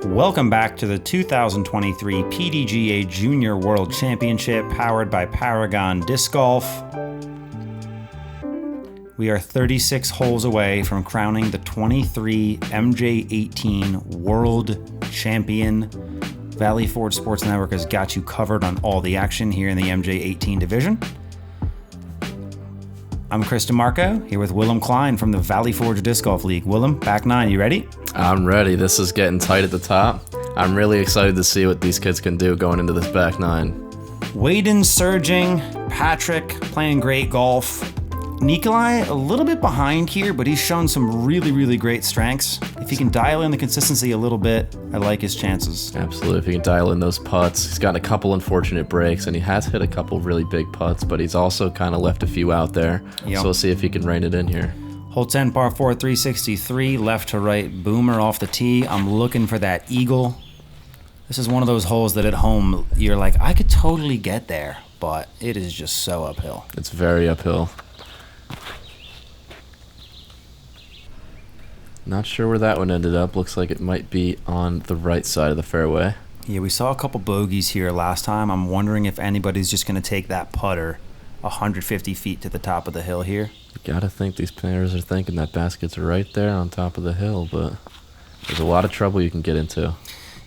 Welcome back to the 2023 PDGA Junior World Championship powered by Paragon Disc Golf. We are 36 holes away from crowning the 23 MJ18 World Champion. Valley Forge Sports Network has got you covered on all the action here in the MJ18 division. I'm Chris DeMarco, here with Willem Kline from the Valley Forge Disc Golf League. Willem, back nine, you ready? I'm ready. This is getting tight at the top. I'm really excited to see what these kids can do going into this back nine. Waden surging, Patrick playing great golf. Nicolai a little bit behind here, but he's shown some really great strengths. If he can dial in the consistency a little bit, I like his chances. Absolutely. If he can dial in those putts. He's got a couple unfortunate breaks, and he has hit a couple really big putts, but he's also kind of left a few out there. Yep. So we'll see if he can rein it in here. Hole 10, par 4, 363, left to right boomer off the tee. I'm looking for that eagle. This is one of those holes that at home, you're like, I could totally get there, but it is just so uphill. It's very uphill. Not sure where that one ended up. Looks like it might be on the right side of the fairway. Yeah, we saw a couple bogeys here last time. I'm wondering if anybody's just going to take that putter 150 feet to the top of the hill here. You gotta think these players are thinking that baskets are right there on top of the hill, but there's a lot of trouble you can get into.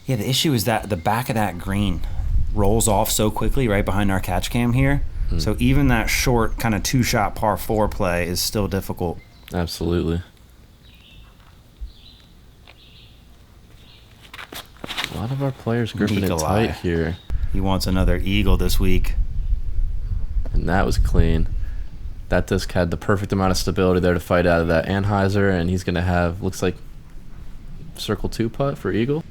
Yeah, the issue is that the back of that green rolls off so quickly right behind our catch cam here. So even that short kind of two-shot par 4 play is still difficult. Absolutely. A lot of our players gripping it tight here. He wants another eagle this week. And that was clean. That disc had the perfect amount of stability there to fight out of that Anheuser, and he's going to have, looks like, circle 2 putt for eagle.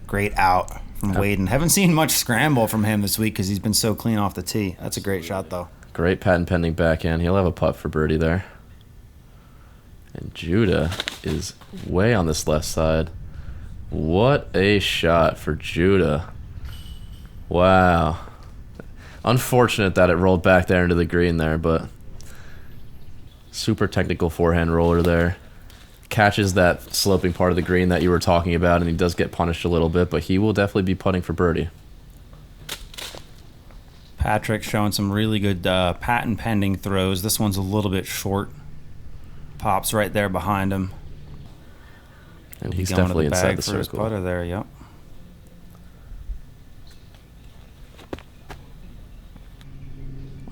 Great out from Waden. Haven't seen much scramble from him this week because he's been so clean off the tee. That's a great shot, though. Great patent pending backhand. He'll have a putt for birdie there. And Judah is way on this left side. What a shot for Judah. Wow. Unfortunate that it rolled back there into the green there, but super technical forehand roller there. Catches that sloping part of the green that you were talking about, and he does get punished a little bit, but he will definitely be putting for birdie. Patrick showing some really good patent pending throws. This one's a little bit short. Pops right there behind him. And he's definitely inside the circle. His putter there, yep.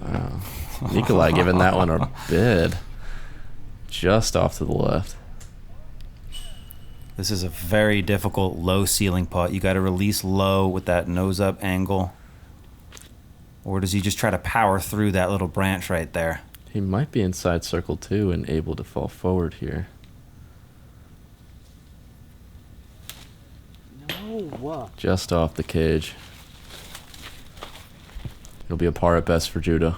Wow. Nicolai giving that one a bid. Just off to the left. This is a very difficult low ceiling putt. You got to release low with that nose up angle. Or does he just try to power through that little branch right there? He might be inside circle 2 and able to fall forward here. No. Just off the cage. It'll be a par at best for Judah.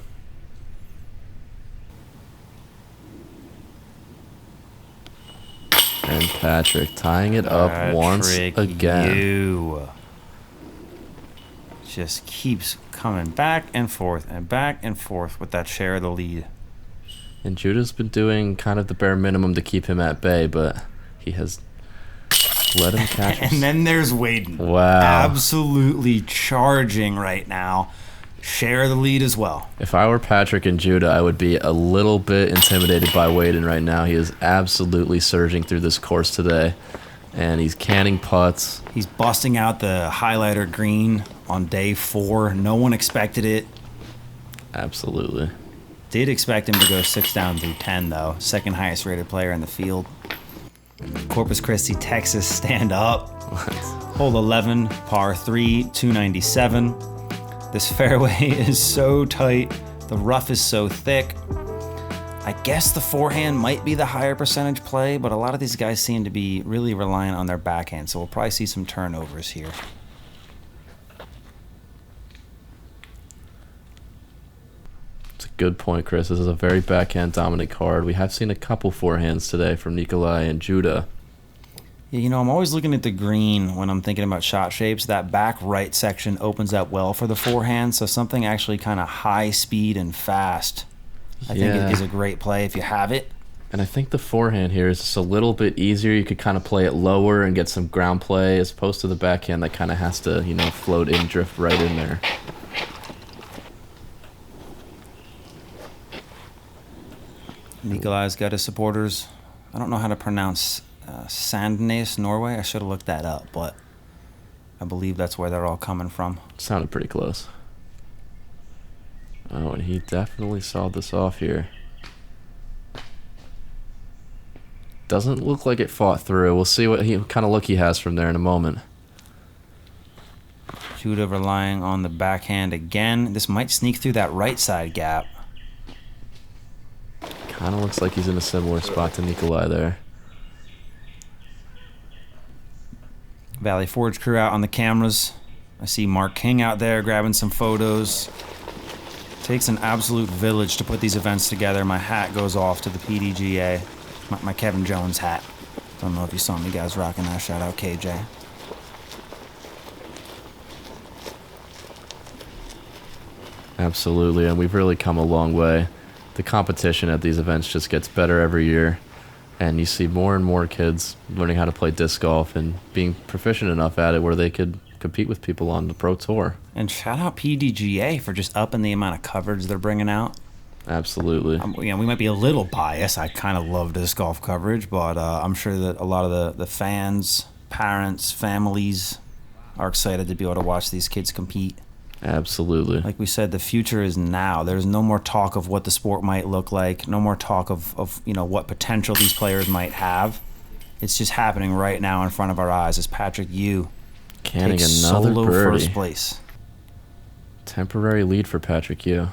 And Patrick tying it up once again. Just keeps coming back and forth with that share of the lead. And Judah's been doing kind of the bare minimum to keep him at bay, but he has let him catch us. And then there's Waden. Wow. Absolutely charging right now. Share the lead as well. If I were Patrick and Judah, I would be a little bit intimidated by Waden right now. He is absolutely surging through this course today, and he's canning putts. He's busting out the highlighter green on day 4. No one expected it. Absolutely. Did expect him to go 6 down through 10, though. Second highest rated player in the field. Corpus Christi, Texas, stand up. Hole 11, par 3, 297. This fairway is so tight. The rough is so thick. I guess the forehand might be the higher percentage play, but a lot of these guys seem to be really reliant on their backhand, so we'll probably see some turnovers here. It's a good point, Chris. This is a very backhand dominant card. We have seen a couple forehands today from Nicolai and Judah. Yeah, you know, I'm always looking at the green when I'm thinking about shot shapes. That back right section opens up well for the forehand, so something actually kind of high speed and fast, I think it is a great play if you have it. And I think the forehand here is just a little bit easier. You could kind of play it lower and get some ground play as opposed to the backhand that kind of has to, you know, float in, drift right in there. Nicolai's got his supporters. I don't know how to pronounce Sandnes, Norway. I should have looked that up, but I believe that's where they're all coming from. Sounded pretty close. Oh, and he definitely saw this off here. Doesn't look like it fought through. We'll see what kind of look he has from there in a moment. Judah relying on the backhand again. This might sneak through that right side gap. Kind of looks like he's in a similar spot to Nicolai there. Valley Forge crew out on the cameras. I see Mark King out there grabbing some photos. Takes an absolute village to put these events together. My hat goes off to the PDGA. My Kevin Jones hat. Don't know if you saw me guys rocking that. Shout out KJ. Absolutely, and we've really come a long way. The competition at these events just gets better every year, and you see more and more kids learning how to play disc golf and being proficient enough at it where they could compete with people on the pro tour. And shout out PDGA for just upping the amount of coverage they're bringing out. Absolutely. You know, we might be a little biased. I kind of love disc golf coverage, but I'm sure that a lot of the fans, parents, families are excited to be able to watch these kids compete. Absolutely. Like we said, the future is now. There's no more talk of what the sport might look like. No more talk of you know, what potential these players might have. It's just happening right now in front of our eyes as Patrick Yu Canning takes another solo birdie. first place. Temporary lead for Patrick Yu.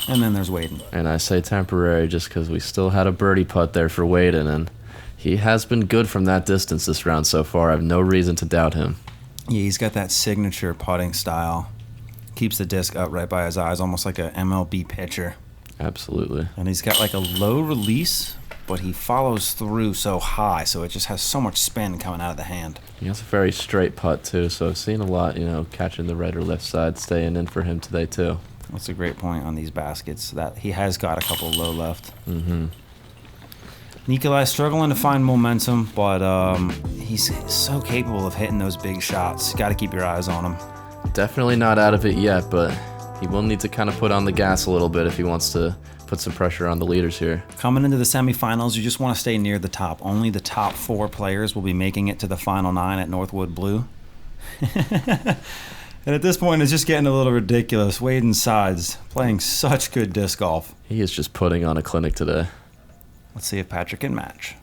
And then there's Waden. And I say temporary just because we still had a birdie putt there for Waden, and he has been good from that distance this round so far. I have no reason to doubt him. Yeah, he's got that signature putting style. Keeps the disc up right by his eyes, almost like a MLB pitcher. Absolutely. And he's got like a low release, but he follows through so high, so it just has so much spin coming out of the hand. He has a very straight putt, too, so I've seen a lot, you know, catching the right or left side, staying in for him today, too. That's a great point on these baskets, that he has got a couple low left. Mm-hmm. Nicolai struggling to find momentum, but he's so capable of hitting those big shots. Got to keep your eyes on him. Definitely not out of it yet, but he will need to kind of put on the gas a little bit if he wants to put some pressure on the leaders here. Coming into the semifinals, you just want to stay near the top. Only the top 4 players will be making it to the final 9 at Northwood Blue. And at this point, it's just getting a little ridiculous. Waden Sides playing such good disc golf. He is just putting on a clinic today. Let's see if Patrick can match.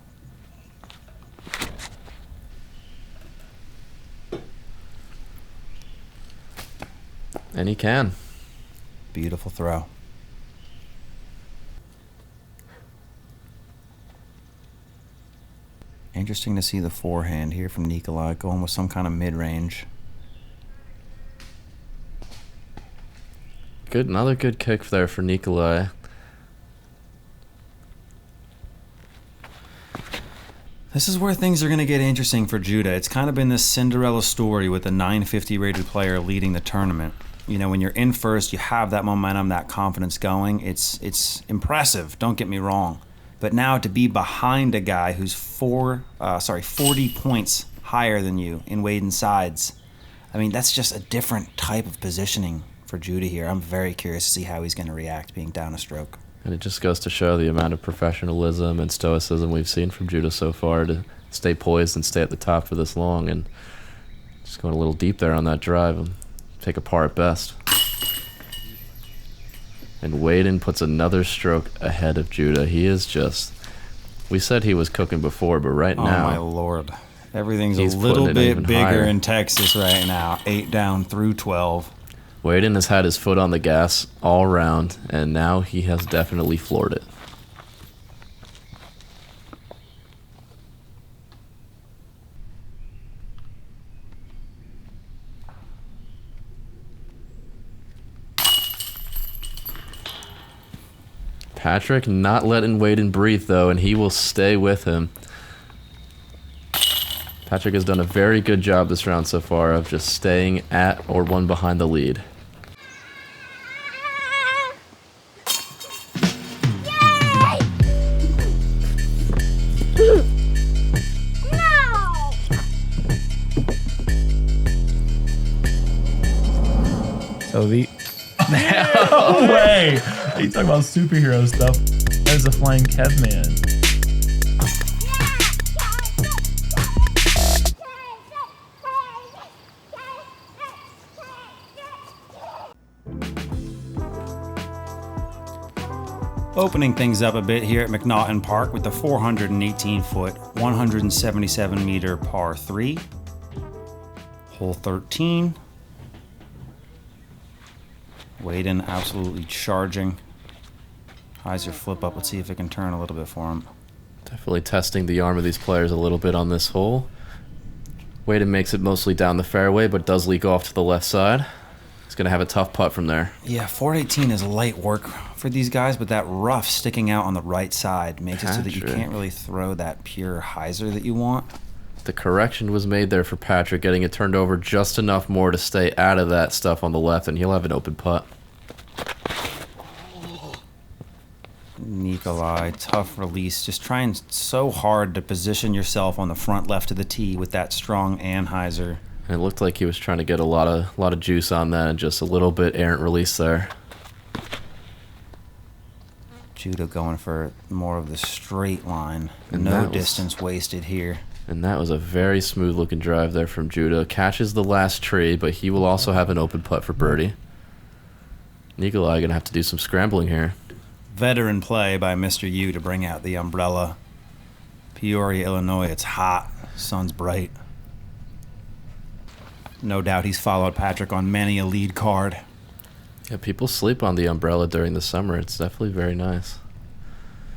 And he can. Beautiful throw. Interesting to see the forehand here from Nicolai going with some kind of mid-range. Good, another good kick there for Nicolai. This is where things are going to get interesting for Judah. It's kind of been this Cinderella story with a 950 rated player leading the tournament. You know, when you're in first, you have that momentum, that confidence going. It's impressive, don't get me wrong. But now to be behind a guy who's 40 points higher than you in Waden Sides, I mean, that's just a different type of positioning for Judah here. I'm very curious to see how he's going to react being down a stroke. And it just goes to show the amount of professionalism and stoicism we've seen from Judah so far to stay poised and stay at the top for this long. And just going a little deep there on that drive and take a par at best. And Waden puts another stroke ahead of Judah. He is just... We said he was cooking before, but right now... Oh, my Lord. Everything's he's a little bit bigger higher in Texas right now. 8 down through 12. Waden has had his foot on the gas all round, and now he has definitely floored it. Patrick not letting Waden breathe, though, and he will stay with him. Patrick has done a very good job this round so far of just staying at or one behind the lead. So the no way! You talk about superhero stuff. There's a flying Kev man. Opening things up a bit here at McNaughton Park with the 418-foot, 177-meter par 3. Hole 13. Waden absolutely charging. Heiser flip up. Let's see if it can turn a little bit for him. Definitely testing the arm of these players a little bit on this hole. Waden makes it mostly down the fairway, but does leak off to the left side. He's going to have a tough putt from there. Yeah, 418 is light work for these guys, but that rough sticking out on the right side makes it so that you can't really throw that pure hyzer that you want. The correction was made there for Patrick, getting it turned over just enough more to stay out of that stuff on the left, and he'll have an open putt. Nicolai, tough release. Just trying so hard to position yourself on the front left of the tee with that strong anhyzer. And it looked like he was trying to get a lot of juice on that, and just a little bit errant release there. Judah going for more of the straight line. And no distance wasted here. And that was a very smooth looking drive there from Judah. Catches the last tree, but he will also have an open putt for birdie. Nicolai gonna have to do some scrambling here. Veteran play by Mr. U to bring out the umbrella. Peoria, Illinois, it's hot. Sun's bright. No doubt he's followed Patrick on many a lead card. Yeah, people sleep on the umbrella during the summer. It's definitely very nice.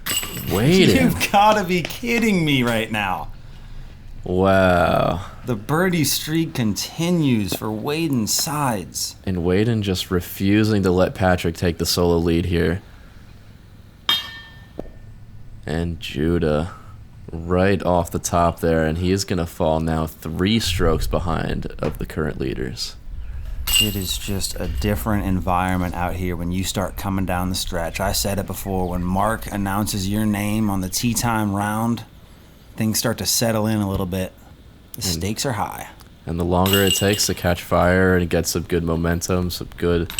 Waden. You've gotta be kidding me right now. Wow. The birdie streak continues for Waden Sides. And Waden just refusing to let Patrick take the solo lead here. And Judah right off the top there, and he is going to fall now 3 strokes behind of the current leaders. It is just a different environment out here when you start coming down the stretch. I said it before, when Mark announces your name on the tee time round, things start to settle in a little bit. The stakes are high. And the longer it takes to catch fire and get some good momentum, some good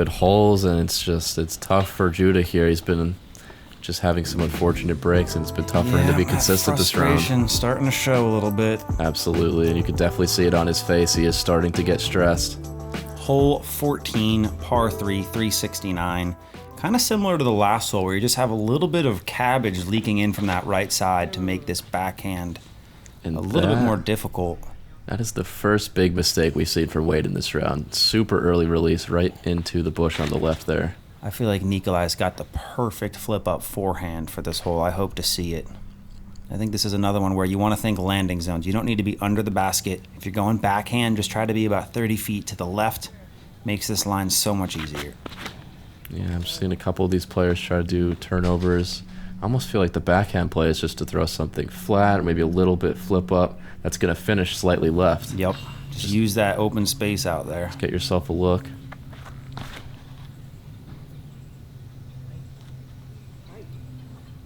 holes, and it's tough for Judah here. He's been just having some unfortunate breaks, and it's been tough for him to be consistent this round. Frustration starting to show a little bit. Absolutely, and you can definitely see it on his face. He is starting to get stressed. Hole 14, par 3, 369. Kind of similar to the last hole where you just have a little bit of cabbage leaking in from that right side to make this backhand and a little bit more difficult. That is the first big mistake we've seen from Waden this round. Super early release right into the bush on the left there. I feel like Nicolai's got the perfect flip-up forehand for this hole. I hope to see it. I think this is another one where you want to think landing zones. You don't need to be under the basket. If you're going backhand, just try to be about 30 feet to the left. Makes this line so much easier. Yeah, I'm seeing a couple of these players try to do turnovers. I almost feel like the backhand play is just to throw something flat or maybe a little bit flip up. That's going to finish slightly left. Yep. Just use that open space out there. Just get yourself a look.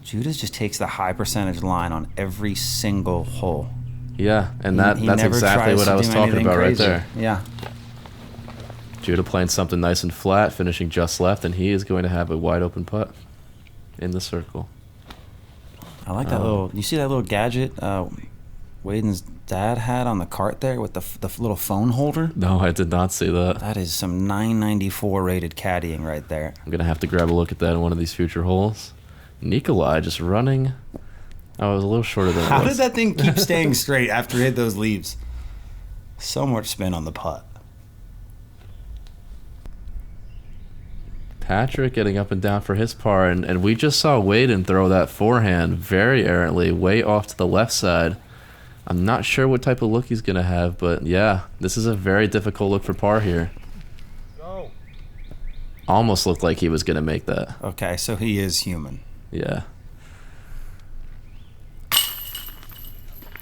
Judas just takes the high percentage line on every single hole. Yeah, and that's exactly what I was talking about right there. Yeah. Judah playing something nice and flat, finishing just left, and he is going to have a wide open putt in the circle. I like that little. You see that little gadget Waden's dad had on the cart there with the little phone holder? No, I did not see that. That is some 994 rated caddying right there. I'm going to have to grab a look at that in one of these future holes. Nicolai just running. Oh, it was a little shorter than it was. How did that thing keep staying straight after it hit those leaves? So much spin on the putt. Patrick getting up and down for his par, and we just saw Waden throw that forehand very errantly, way off to the left side. I'm not sure what type of look he's going to have, but yeah, this is a very difficult look for par here. Almost looked like he was going to make that. Okay, so he is human. Yeah.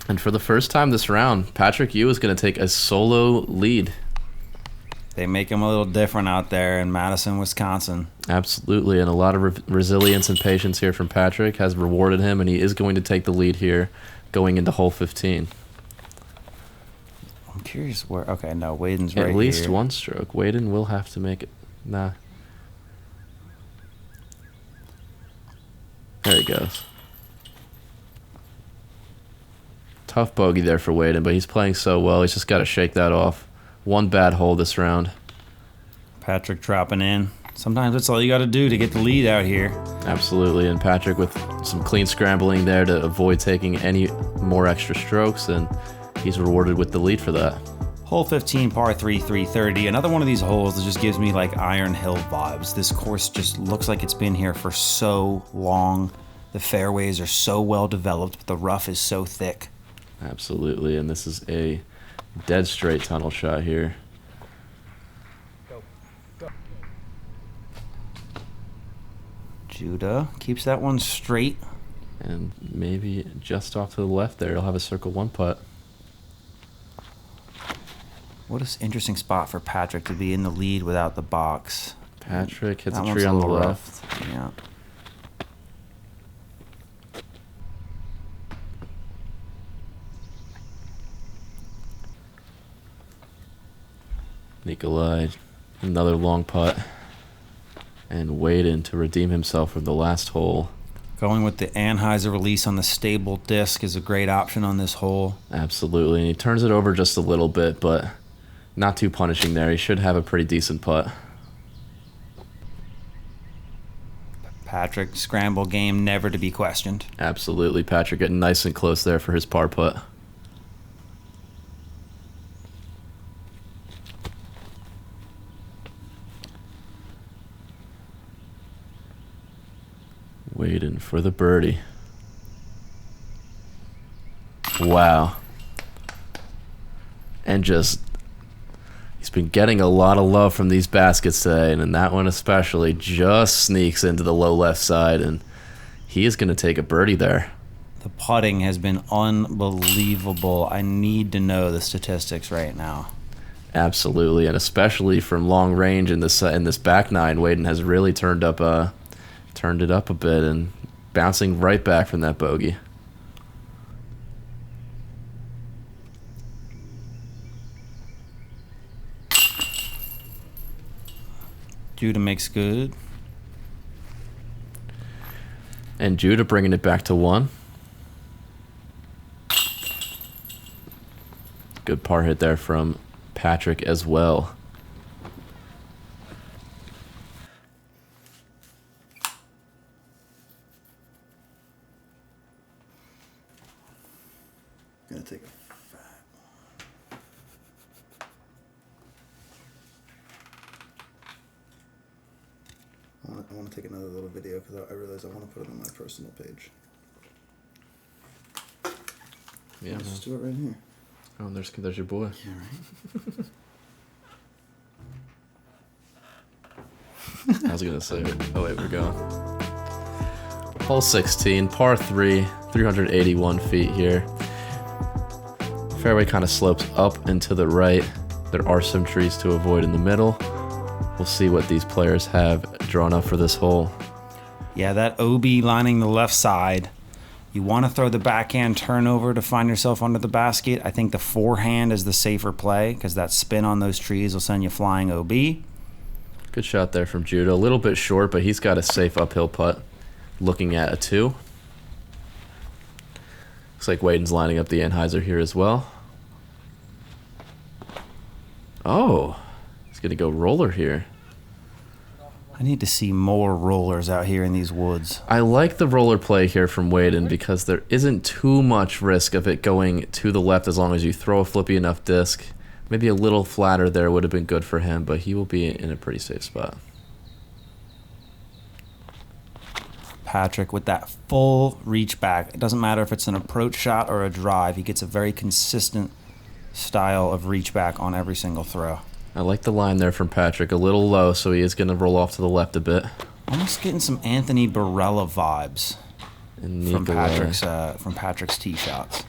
And for the first time this round, Patrick Yu is going to take a solo lead. They make him a little different out there in Madison, Wisconsin. Absolutely, and a lot of resilience and patience here from Patrick has rewarded him, and he is going to take the lead here going into hole 15. I'm curious where... Okay, no, Waden's right here. At least one stroke. Waden will have to make it. Nah. There he goes. Tough bogey there for Waden, but he's playing so well. He's just got to shake that off. One bad hole this round. Patrick dropping in. Sometimes that's all you got to do to get the lead out here. Absolutely, and Patrick with some clean scrambling there to avoid taking any more extra strokes, and he's rewarded with the lead for that. Hole 15, par 3, 330. Another one of these holes that just gives me like Iron Hill vibes. This course just looks like it's been here for so long. The fairways are so well developed, but the rough is so thick. Absolutely, and this is a dead straight tunnel shot here. Judah keeps that one straight. And maybe just off to the left there, he'll have a circle one putt. What an interesting spot for Patrick to be in the lead without the box. Patrick hits That a one's tree on the little left. rough. Yeah. Nicolai, another long putt. And Waden to redeem himself from the last hole. Going with the Anheuser release on the stable disc is a great option on this hole. Absolutely, and he turns it over just a little bit, but not too punishing there. He should have a pretty decent putt. Patrick, scramble game, never to be questioned. Absolutely, Patrick getting nice and close there for his par putt. Waiting for the birdie. Wow. And just, he's been getting a lot of love from these baskets today, and that one especially just sneaks into the low left side, and he is going to take a birdie there. The putting has been unbelievable. I need to know the statistics right now. Absolutely, and especially from long range in this back nine, Waden has really turned it up a bit and bouncing right back from that bogey. Judah makes good. And Judah bringing it back to one. Good par hit there from Patrick as well. Gonna take a fat one. I want to take another little video because I realize I want to put it on my personal page. Yeah, Let's just do it right here. Oh, there's your boy. Yeah, right. I was gonna say, oh wait, we're going. Hole 16, par 3, 381 feet here. Fairway kind of slopes up and to the right. There are some trees to avoid in the middle. We'll see what these players have drawn up for this hole. Yeah, that OB lining the left side. You want to throw the backhand turnover to find yourself under the basket. I think the forehand is the safer play because that spin on those trees will send you flying OB. Good shot there from Judah. A little bit short, but he's got a safe uphill putt. Looking at a 2. Looks like Waden's lining up the Anheuser here as well. Oh, he's going to go roller here. I need to see more rollers out here in these woods. I like the roller play here from Waden because there isn't too much risk of it going to the left as long as you throw a flippy enough disc. Maybe a little flatter there would have been good for him, but he will be in a pretty safe spot. Patrick with that full reach back. It doesn't matter if it's an approach shot or a drive. He gets a very consistent style of reach back on every single throw. I like the line there from Patrick. A little low, so he is going to roll off to the left a bit. Almost getting some Anthony Barella vibes And from Nicolai. Patrick's tee shots.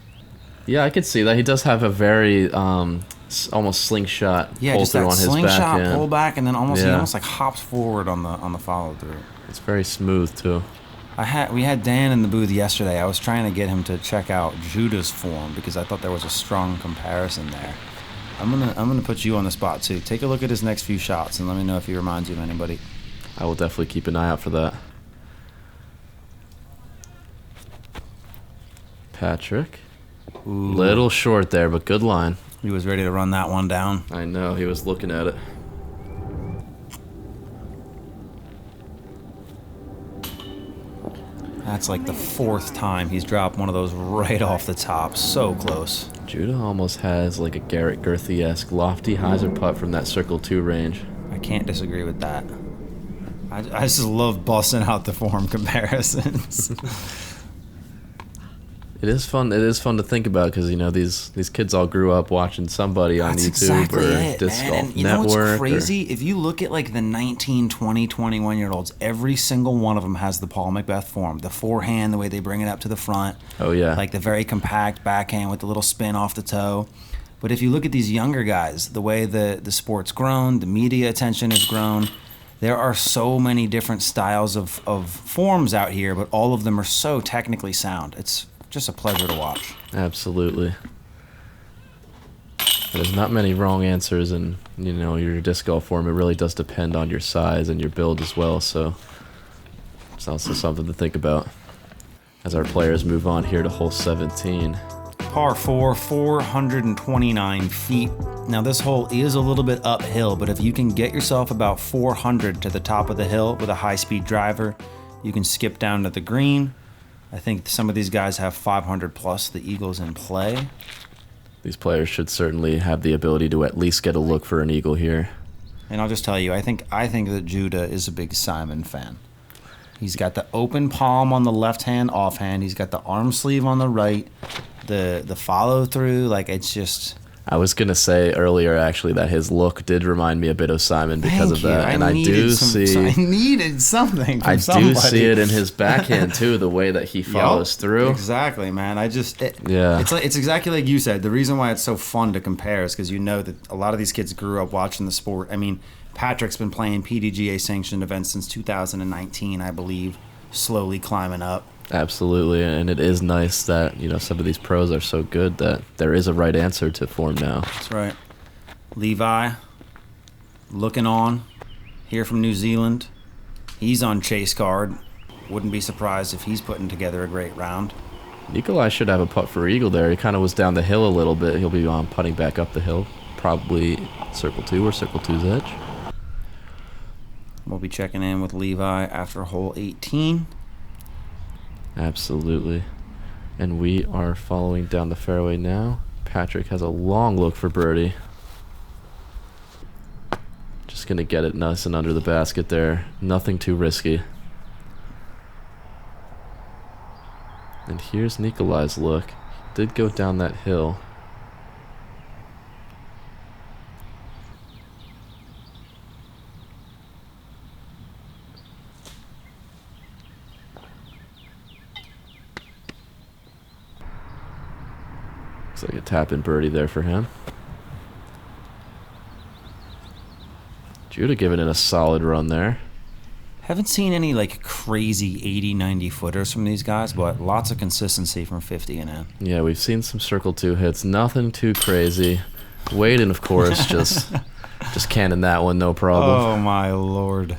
Yeah, I could see that. He does have a very almost slingshot Yeah, pull just through that on his slingshot backhand. pull back, and then he Yeah. almost like hops forward on the follow through. It's very smooth too. We had Dan in the booth yesterday. I was trying to get him to check out Judah's form because I thought there was a strong comparison there. I'm gonna put you on the spot too. Take a look at his next few shots and let me know if he reminds you of anybody. I will definitely keep an eye out for that. Patrick. Ooh, Little short there, but good line. he was ready to run that one down. I know, he was looking at it. That's like the fourth time he's dropped one of those right off the top. So close. Judah almost has like a Garrett Gurthey-esque lofty hyzer putt from that circle 2 range. I can't disagree with that. I just love busting out the form comparisons. It is fun. It is fun to think about because you know these kids all grew up watching somebody on That's YouTube exactly or it, Disc man. Golf And you know Network. what's crazy? If you look at like the 19, 20, 21-year-olds, every single one of them has the Paul Macbeth form. The forehand, the way they bring it up to the front. Oh yeah. Like the very compact backhand with the little spin off the toe. But if you look at these younger guys, the way the sport's grown, the media attention has grown, there are so many different styles of forms out here, but all of them are so technically sound. It's just a pleasure to watch. Absolutely. There's not many wrong answers in your disc golf form. It really does depend on your size and your build as well. So it's also something to think about as our players move on here to hole 17. Par 4, 429 feet. Now this hole is a little bit uphill, but if you can get yourself about 400 to the top of the hill with a high-speed driver, you can skip down to the green. I think some of these guys have 500 plus the eagles in play. These players should certainly have the ability to at least get a look for an eagle here. And I'll just tell you, I think that Judah is a big Simon fan. He's got the open palm on the left hand offhand. He's got the arm sleeve on the right. The follow through, like it's just. I was gonna say earlier actually that his look did remind me a bit of Simon because of that, and I do see. I needed something. From I somebody. do see it in his backhand too, the way that he follows through. Exactly, man. Yeah. It's exactly like you said. The reason why it's so fun to compare is because you know that a lot of these kids grew up watching the sport. I mean, Patrick's been playing PDGA sanctioned events since 2019, I believe, slowly climbing up. Absolutely, and it is nice that some of these pros are so good that there is a right answer to form now. That's right. Levi, looking on, here from New Zealand. He's on chase card. Wouldn't be surprised if he's putting together a great round. Nicolai should have a putt for eagle there. He kind of was down the hill a little bit. He'll be putting back up the hill, probably circle 2 or circle 2's edge. We'll be checking in with Levi after hole 18. Absolutely. And we are following down the fairway now. Patrick has a long look for birdie. Just going to get it nice and under the basket there. Nothing too risky. And here's Nicolai's look. Did go down that hill. Looks like a tap-in birdie there for him. Judah giving it a solid run there. Haven't seen any like crazy 80, 90 footers from these guys, but lots of consistency from 50 and in. Yeah, we've seen some circle 2 hits. Nothing too crazy. Waden, of course, just canning that one, no problem. Oh my lord.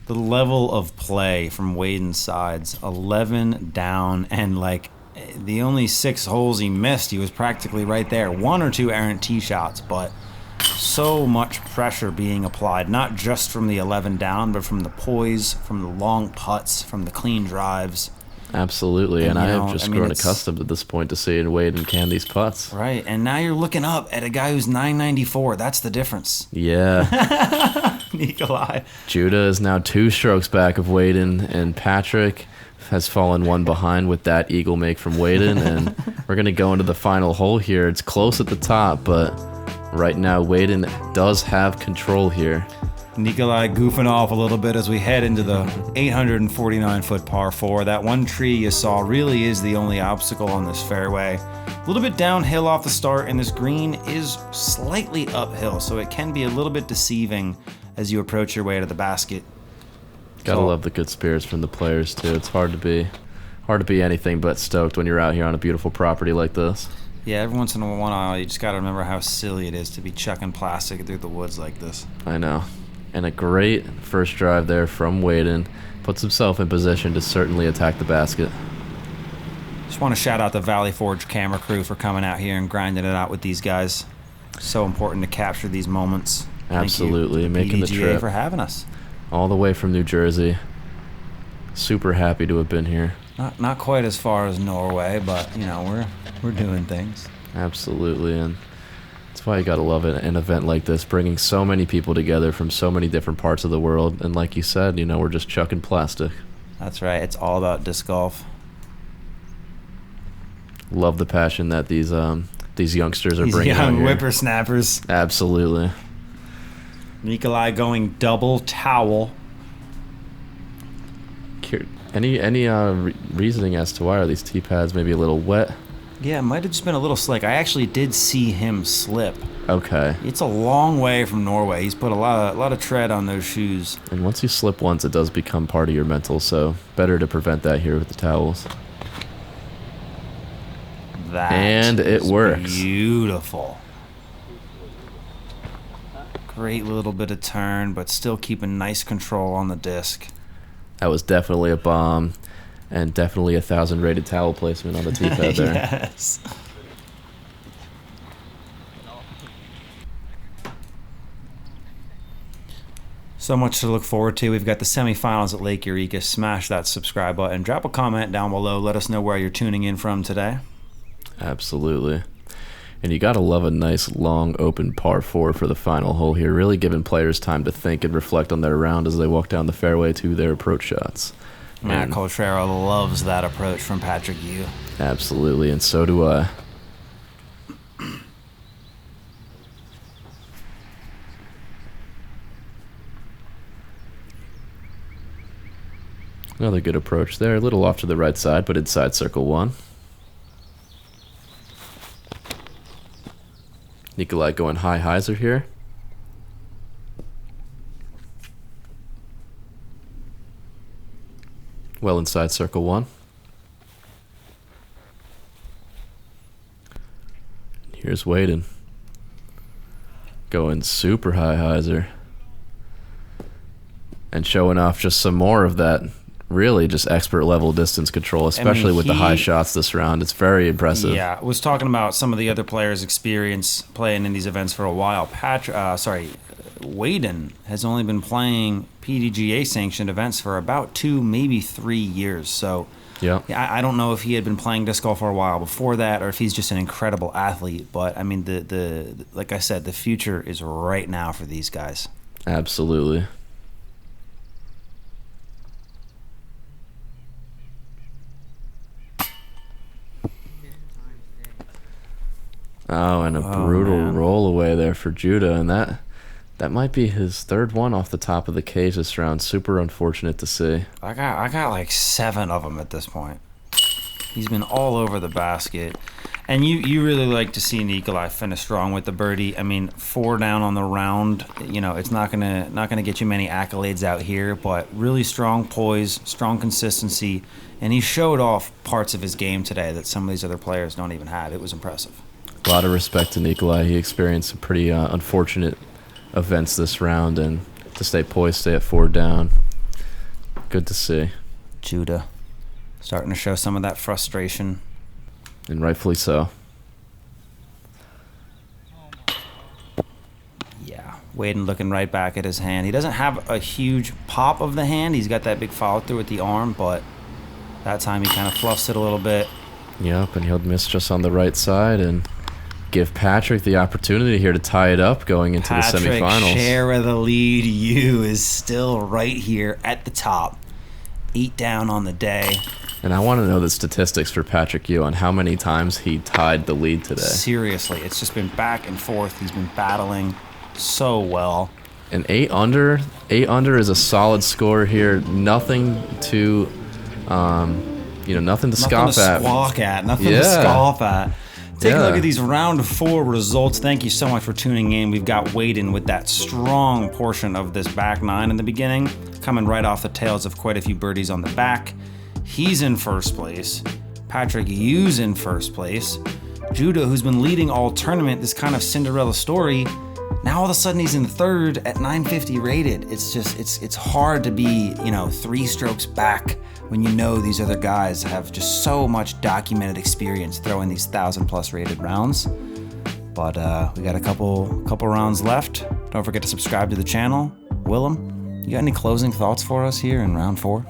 The level of play from Waden Sides, 11 down, and like the only 6 holes he missed, he was practically right there. 1 or 2 errant tee shots, but so much pressure being applied, not just from the 11 down, but from the poise, from the long putts, from the clean drives. Absolutely, and I have just grown accustomed at this point to seeing Waden can these putts. Right, and now you're looking up at a guy who's 994. That's the difference. Yeah. Nicolai. Judah is now 2 strokes back of Waden, and Patrick has fallen 1 behind with that eagle make from Waden, and we're going to go into the final hole here. It's close at the top, but Right now, Waden does have control here. Nicolai goofing off a little bit as we head into the 849-foot par 4. That one tree you saw really is the only obstacle on this fairway. A little bit downhill off the start, and this green is slightly uphill, so it can be a little bit deceiving as you approach your way to the basket. Gotta love the good spirits from the players too. It's hard to be anything but stoked when you're out here on a beautiful property like this. Yeah, every once in a while you just gotta remember how silly it is to be chucking plastic through the woods like this. I know. And a great first drive there from Waden. Puts himself in position to certainly attack the basket. Just want to shout out the Valley Forge camera crew for coming out here and grinding it out with these guys. So important to capture these moments. Absolutely. Thank you, Making the PDGA, trip for having us. all the way from New Jersey. Super happy to have been here. Not quite as far as Norway, but you know, we're doing things. Absolutely, and that's why you gotta love it. An event like this, bringing so many people together from so many different parts of the world, and like you said, you know, we're just chucking plastic. That's right. It's all about disc golf. Love the passion that these youngsters are These bringing out young here. whippersnappers. Absolutely. Nicolai going double towel. Any reasoning as to why are these tee pads maybe a little wet? Yeah, it might have just been a little slick. I actually did see him slip. Okay. It's a long way from Norway. He's put a lot of tread on those shoes. And once you slip once, it does become part of your mental, so better to prevent that here with the towels. And it works. Beautiful. Great little bit of turn, but still keeping nice control on the disc. That was definitely a bomb, and definitely a 1,000 rated towel placement on the tee pad there. Yes. So much to look forward to. We've got the semifinals at Lake Eureka. Smash that subscribe button. Drop a comment down below. Let us know where you're tuning in from today. Absolutely. And you gotta love a nice long open par 4 for the final hole here, really giving players time to think and reflect on their round as they walk down the fairway to their approach shots. Matt Coltrera loves that approach from Patrick Yu. Absolutely, and so do I. Another good approach there, a little off to the right side, but inside circle 1. Nicolai going high hyzer here. Well inside circle 1. Here's Waden. Going super high hyzer. And showing off just some more of that really just expert level distance control, especially with the high shots this round. It's very impressive. Yeah, I was talking about some of the other players' experience playing in these events for a while. Waden has only been playing PDGA sanctioned events for about 2, maybe 3 years. So yeah, I don't know if he had been playing disc golf for a while before that, or if he's just an incredible athlete. But I mean, the like I said, the future is right now for these guys. Absolutely. Oh, and a brutal roll away there for Judah, and that might be his 3rd one off the top of the cage this round. Super unfortunate to see. I got like 7 of them at this point. He's been all over the basket, and you really like to see Nicolai finish strong with the birdie. I mean, 4 down on the round. You know, it's not gonna get you many accolades out here, but really strong poise, strong consistency, and he showed off parts of his game today that some of these other players don't even have. It was impressive. A lot of respect to Nicolai. He experienced some pretty unfortunate events this round, and to stay poised, stay at 4 down. Good to see. Judah starting to show some of that frustration. And rightfully so. Yeah, Waden looking right back at his hand. He doesn't have a huge pop of the hand. He's got that big follow through with the arm, but that time he kind of fluffs it a little bit. Yep, and he'll miss just on the right side and give Patrick the opportunity here to tie it up going into the semifinals. Patrick, share of the lead. You is still right here at the top. 8 down on the day. And I want to know the statistics for Patrick Yu on how many times he tied the lead today. Seriously, it's just been back and forth. He's been battling so well. And 8 under is a solid score here. Nothing to, nothing to scoff at. Nothing to scoff at. Take a look at these round 4 results. Thank you so much for tuning in. We've got Waden with that strong portion of this back 9 in the beginning, coming right off the tails of quite a few birdies on the back. He's in first place. Patrick Yu's in first place. Judah, who's been leading all tournament, this kind of Cinderella story, now all of a sudden he's in third at 950 rated. It's just, it's hard to be, 3 strokes back when you know these other guys have just so much documented experience throwing these 1,000+ rated rounds. But we got a couple rounds left. Don't forget to subscribe to the channel. Willem, you got any closing thoughts for us here in round 4?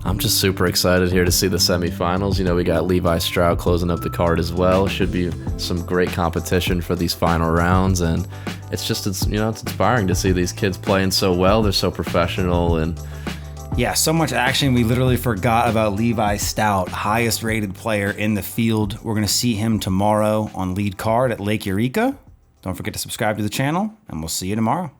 I'm just super excited here to see the semifinals. We got Levi Stroud closing up the card as well. Should be some great competition for these final rounds, and it's inspiring to see these kids playing so well. They're so professional, and yeah, so much action. We literally forgot about Levi Stout, highest rated player in the field. We're going to see him tomorrow on lead card at Lake Eureka. Don't forget to subscribe to the channel, and we'll see you tomorrow.